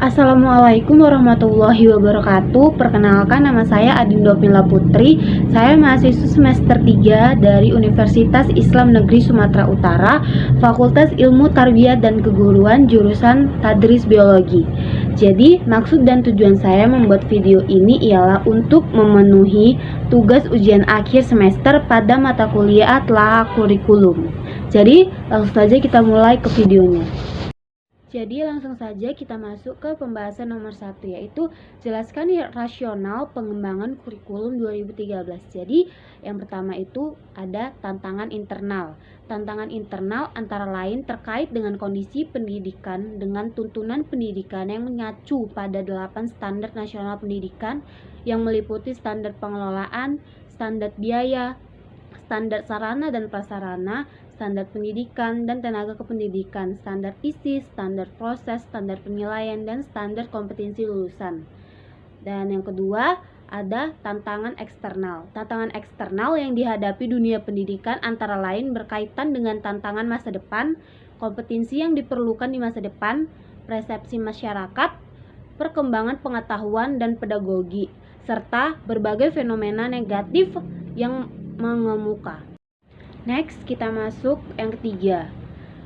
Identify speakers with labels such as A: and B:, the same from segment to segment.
A: Assalamualaikum warahmatullahi wabarakatuh. Perkenalkan, nama saya Adin Dopila Putri. Saya mahasiswa semester 3 dari Universitas Islam Negeri Sumatera Utara, Fakultas Ilmu Tarbiyat dan Keguruan, jurusan Tadris Biologi. Jadi, maksud dan tujuan saya membuat video ini ialah untuk memenuhi tugas ujian akhir semester pada mata kuliah atlah kurikulum. Jadi, langsung saja kita mulai ke videonya. Jadi langsung saja kita masuk ke pembahasan nomor 1, yaitu jelaskan rasional pengembangan kurikulum 2013. Jadi yang pertama itu ada tantangan internal. Tantangan internal antara lain terkait dengan kondisi pendidikan dengan tuntunan pendidikan yang mengacu pada 8 standar nasional pendidikan yang meliputi standar pengelolaan, standar biaya, standar sarana dan prasarana, standar pendidikan dan tenaga kependidikan, standar isi, standar proses, standar penilaian, dan standar kompetensi lulusan. Dan yang kedua, ada tantangan eksternal. Tantangan eksternal yang dihadapi dunia pendidikan antara lain berkaitan dengan tantangan masa depan, kompetensi yang diperlukan di masa depan, persepsi masyarakat, perkembangan pengetahuan dan pedagogi, serta berbagai fenomena negatif yang mengemuka. Next, kita masuk yang ketiga,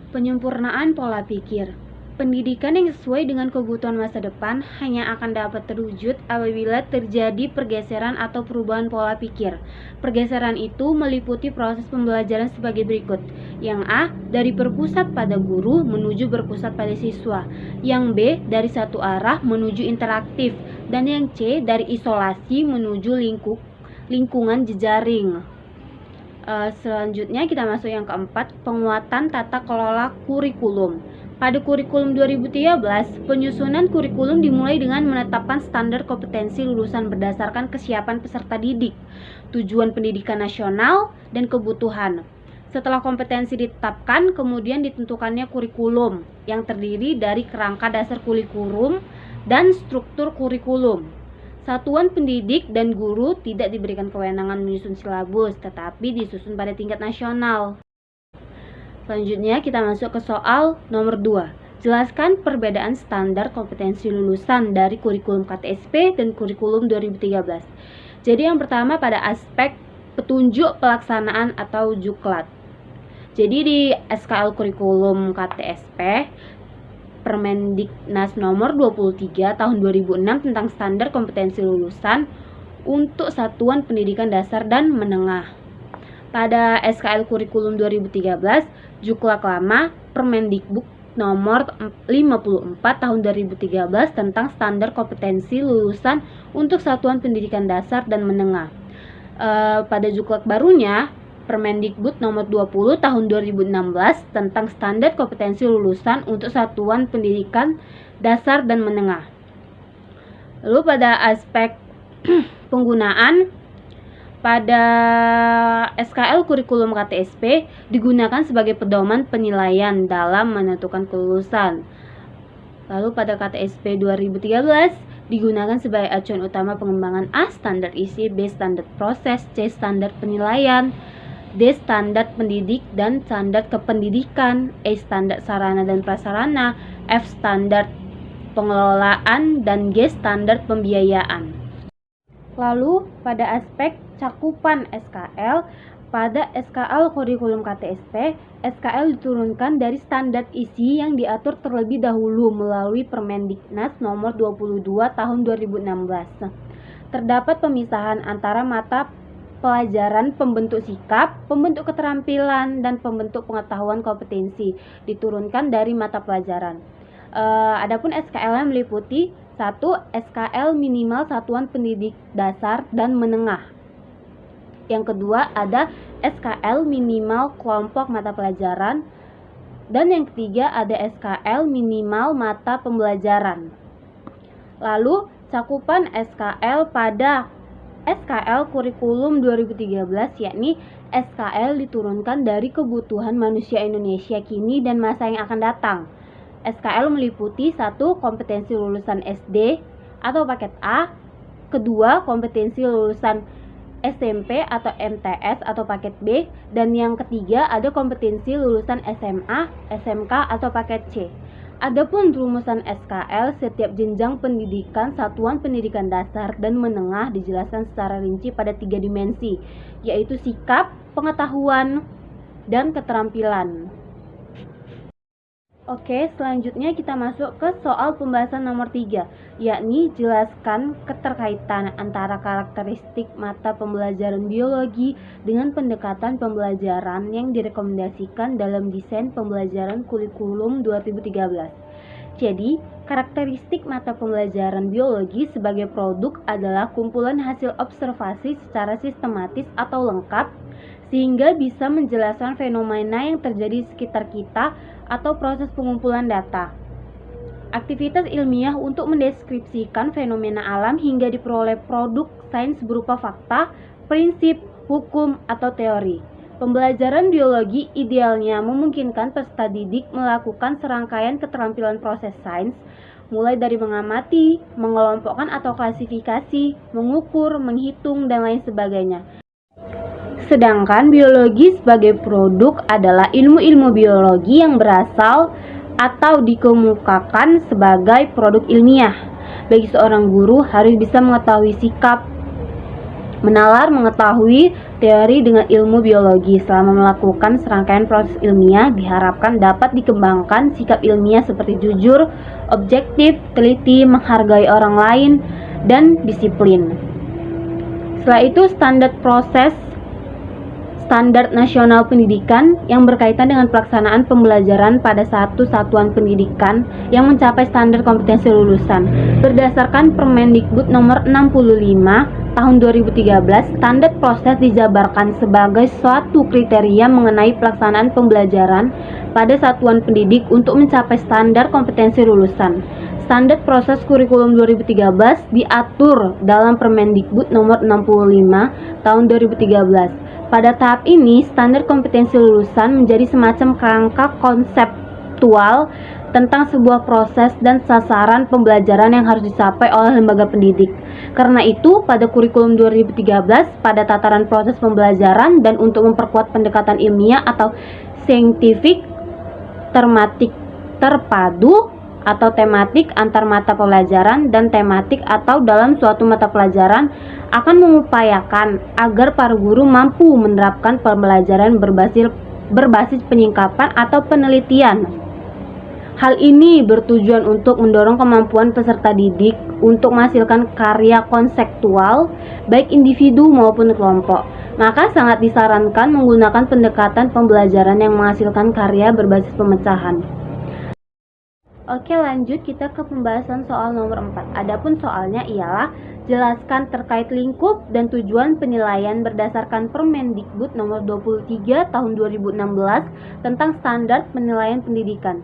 A: penyempurnaan pola pikir. Pendidikan yang sesuai dengan kebutuhan masa depan hanya akan dapat terwujud apabila terjadi pergeseran atau perubahan pola pikir. Pergeseran itu meliputi proses pembelajaran sebagai berikut. Yang A, dari berpusat pada guru menuju berpusat pada siswa. Yang B, dari satu arah menuju interaktif. Dan yang C, dari isolasi menuju lingkungan jejaring. Selanjutnya kita masuk yang keempat, penguatan tata kelola kurikulum. Pada kurikulum 2013, penyusunan kurikulum dimulai dengan menetapkan standar kompetensi lulusan berdasarkan kesiapan peserta didik, tujuan pendidikan nasional, dan kebutuhan. Setelah kompetensi ditetapkan, kemudian ditentukannya kurikulum yang terdiri dari kerangka dasar kurikulum dan struktur kurikulum. Satuan pendidik dan guru tidak diberikan kewenangan menyusun silabus, tetapi disusun pada tingkat nasional. Selanjutnya kita masuk ke soal nomor 2. Jelaskan perbedaan standar kompetensi lulusan dari kurikulum KTSP dan kurikulum 2013. Jadi yang pertama pada aspek petunjuk pelaksanaan atau juklat. Jadi di SKL kurikulum KTSP, Permendiknas nomor 23 tahun 2006 tentang standar kompetensi lulusan untuk satuan pendidikan dasar dan menengah. Pada SKL kurikulum 2013, Juklak lama Permendikbud nomor 54 tahun 2013 tentang standar kompetensi lulusan untuk satuan pendidikan dasar dan menengah. Pada Juklak barunya, Permendikbud nomor 20 tahun 2016 tentang standar kompetensi lulusan untuk satuan pendidikan dasar dan menengah. Lalu pada aspek penggunaan, pada SKL kurikulum KTSP digunakan sebagai pedoman penilaian dalam menentukan kelulusan. Lalu pada KTSP 2013 digunakan sebagai acuan utama pengembangan A, standar isi, B, standar proses, C, standar penilaian, D, standar pendidik dan standar kependidikan, E, standar sarana dan prasarana, F, standar pengelolaan, dan G, standar pembiayaan. Lalu pada aspek cakupan SKL, pada SKL kurikulum KTSP, SKL diturunkan dari standar isi yang diatur terlebih dahulu melalui Permendiknas nomor 22 tahun 2016. Terdapat pemisahan antara mata pelajaran pembentuk sikap, pembentuk keterampilan, dan pembentuk pengetahuan kompetensi diturunkan dari mata pelajaran. Adapun SKL yang meliputi 1. SKL minimal satuan pendidik dasar dan menengah. Yang kedua ada SKL minimal kelompok mata pelajaran. Dan yang ketiga ada SKL minimal mata pembelajaran. Lalu cakupan SKL pada SKL kurikulum 2013, yakni SKL diturunkan dari kebutuhan manusia Indonesia kini dan masa yang akan datang. SKL meliputi 1. Kompetensi lulusan SD atau paket A. Kedua, kompetensi lulusan SMP atau MTS atau paket B. Dan yang ketiga ada kompetensi lulusan SMA, SMK atau paket C. Adapun rumusan SKL, setiap jenjang pendidikan, satuan pendidikan dasar dan menengah dijelaskan secara rinci pada 3 dimensi, yaitu sikap, pengetahuan, dan keterampilan. Oke, selanjutnya kita masuk ke soal pembahasan nomor 3, yakni jelaskan keterkaitan antara karakteristik mata pembelajaran biologi dengan pendekatan pembelajaran yang direkomendasikan dalam desain pembelajaran kurikulum 2013. Jadi, karakteristik mata pembelajaran biologi sebagai produk adalah kumpulan hasil observasi secara sistematis atau lengkap, sehingga bisa menjelaskan fenomena yang terjadi di sekitar kita atau proses pengumpulan data. Aktivitas ilmiah untuk mendeskripsikan fenomena alam hingga diperoleh produk sains berupa fakta, prinsip, hukum, atau teori. Pembelajaran biologi idealnya memungkinkan peserta didik melakukan serangkaian keterampilan proses sains, mulai dari mengamati, mengelompokkan atau klasifikasi, mengukur, menghitung, dan lain sebagainya. Sedangkan biologi sebagai produk adalah ilmu-ilmu biologi yang berasal atau dikemukakan sebagai produk ilmiah. Bagi seorang guru harus bisa mengetahui sikap, menalar mengetahui teori dengan ilmu biologi. Selama melakukan serangkaian proses ilmiah, diharapkan dapat dikembangkan sikap ilmiah seperti jujur, objektif, teliti, menghargai orang lain, dan disiplin. Setelah itu, standar nasional pendidikan yang berkaitan dengan pelaksanaan pembelajaran pada satu satuan pendidikan yang mencapai standar kompetensi lulusan. Berdasarkan Permendikbud nomor 65 tahun 2013, standar proses dijabarkan sebagai suatu kriteria mengenai pelaksanaan pembelajaran pada satuan pendidik untuk mencapai standar kompetensi lulusan. Standar proses kurikulum 2013 diatur dalam Permendikbud nomor 65 tahun 2013. Pada tahap ini, standar kompetensi lulusan menjadi semacam kerangka konseptual tentang sebuah proses dan sasaran pembelajaran yang harus dicapai oleh lembaga pendidik. Karena itu, pada kurikulum 2013, pada tataran proses pembelajaran dan untuk memperkuat pendekatan ilmiah atau saintifik, tematik terpadu, atau tematik antar mata pelajaran dan tematik atau dalam suatu mata pelajaran akan mengupayakan agar para guru mampu menerapkan pembelajaran berbasis penyingkapan atau penelitian. Hal ini bertujuan untuk mendorong kemampuan peserta didik untuk menghasilkan karya konseptual baik individu maupun kelompok. Maka sangat disarankan menggunakan pendekatan pembelajaran yang menghasilkan karya berbasis pemecahan. Oke, lanjut kita ke pembahasan soal nomor 4. Adapun soalnya ialah jelaskan terkait lingkup dan tujuan penilaian berdasarkan Permendikbud nomor 23 tahun 2016 tentang standar penilaian pendidikan.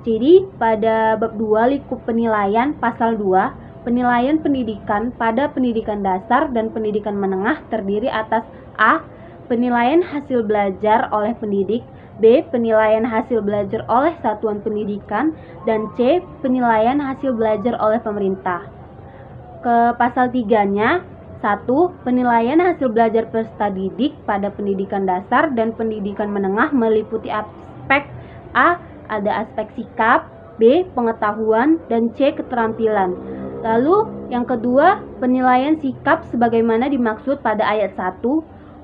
A: Jadi, pada bab 2 lingkup penilaian pasal 2, penilaian pendidikan pada pendidikan dasar dan pendidikan menengah terdiri atas A. Penilaian hasil belajar oleh pendidik, B. Penilaian hasil belajar oleh satuan pendidikan, dan C. Penilaian hasil belajar oleh pemerintah. Ke pasal 3-nya, 1. Penilaian hasil belajar peserta didik pada pendidikan dasar dan pendidikan menengah meliputi aspek A. Ada aspek sikap, B. Pengetahuan, dan C. Keterampilan. Lalu yang kedua, penilaian sikap sebagaimana dimaksud pada ayat 1.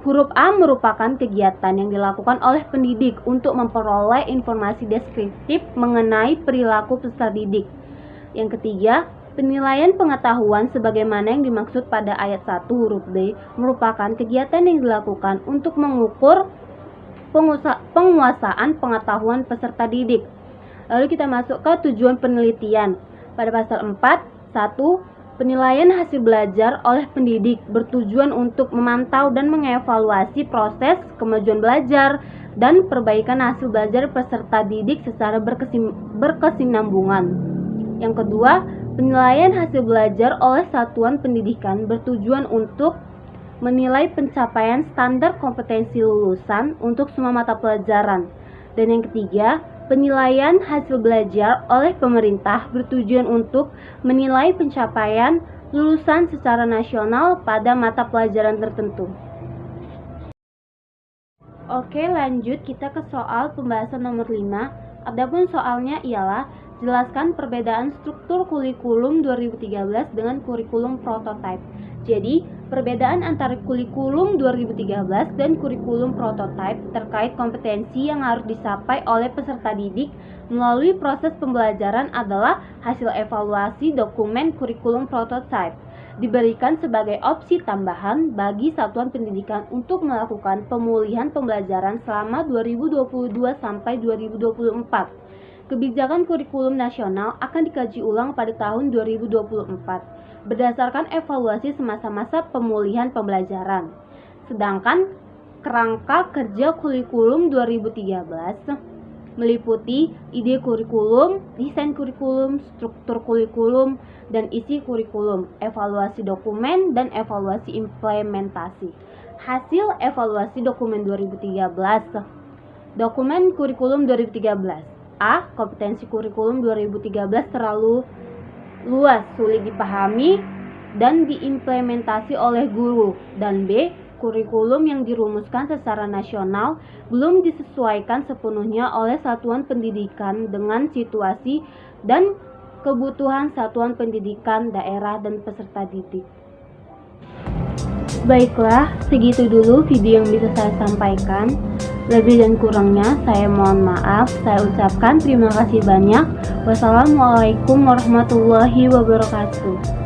A: Huruf A merupakan kegiatan yang dilakukan oleh pendidik untuk memperoleh informasi deskriptif mengenai perilaku peserta didik. Yang ketiga, penilaian pengetahuan sebagaimana yang dimaksud pada ayat 1 huruf D merupakan kegiatan yang dilakukan untuk mengukur penguasaan pengetahuan peserta didik. Lalu kita masuk ke tujuan penelitian. Pada pasal 4, 1. Penilaian hasil belajar oleh pendidik bertujuan untuk memantau dan mengevaluasi proses kemajuan belajar dan perbaikan hasil belajar peserta didik secara berkesinambungan. Yang kedua, penilaian hasil belajar oleh satuan pendidikan bertujuan untuk menilai pencapaian standar kompetensi lulusan untuk semua mata pelajaran. Dan yang ketiga, penilaian hasil belajar oleh pemerintah bertujuan untuk menilai pencapaian lulusan secara nasional pada mata pelajaran tertentu. Oke, lanjut kita ke soal pembahasan nomor 5. Adapun soalnya ialah Jelaskan perbedaan struktur kurikulum 2013 dengan kurikulum prototype. Jadi, perbedaan antara kurikulum 2013 dan kurikulum prototype terkait kompetensi yang harus dicapai oleh peserta didik melalui proses pembelajaran adalah hasil evaluasi dokumen kurikulum prototype. Diberikan sebagai opsi tambahan bagi satuan pendidikan untuk melakukan pemulihan pembelajaran selama 2022 sampai 2024. Kebijakan kurikulum nasional akan dikaji ulang pada tahun 2024 berdasarkan evaluasi semasa-masa pemulihan pembelajaran. Sedangkan kerangka kerja kurikulum 2013 meliputi ide kurikulum, desain kurikulum, struktur kurikulum, dan isi kurikulum, evaluasi dokumen, dan evaluasi implementasi. Hasil evaluasi dokumen 2013. Dokumen kurikulum 2013. A. Kompetensi kurikulum 2013 terlalu luas, sulit dipahami dan diimplementasi oleh guru. Dan B. Kurikulum yang dirumuskan secara nasional belum disesuaikan sepenuhnya oleh satuan pendidikan dengan situasi dan kebutuhan satuan pendidikan daerah dan peserta didik. Baiklah, segitu dulu video yang bisa saya sampaikan. Lebih dan kurangnya saya mohon maaf. Saya ucapkan terima kasih banyak. Wassalamualaikum warahmatullahi wabarakatuh.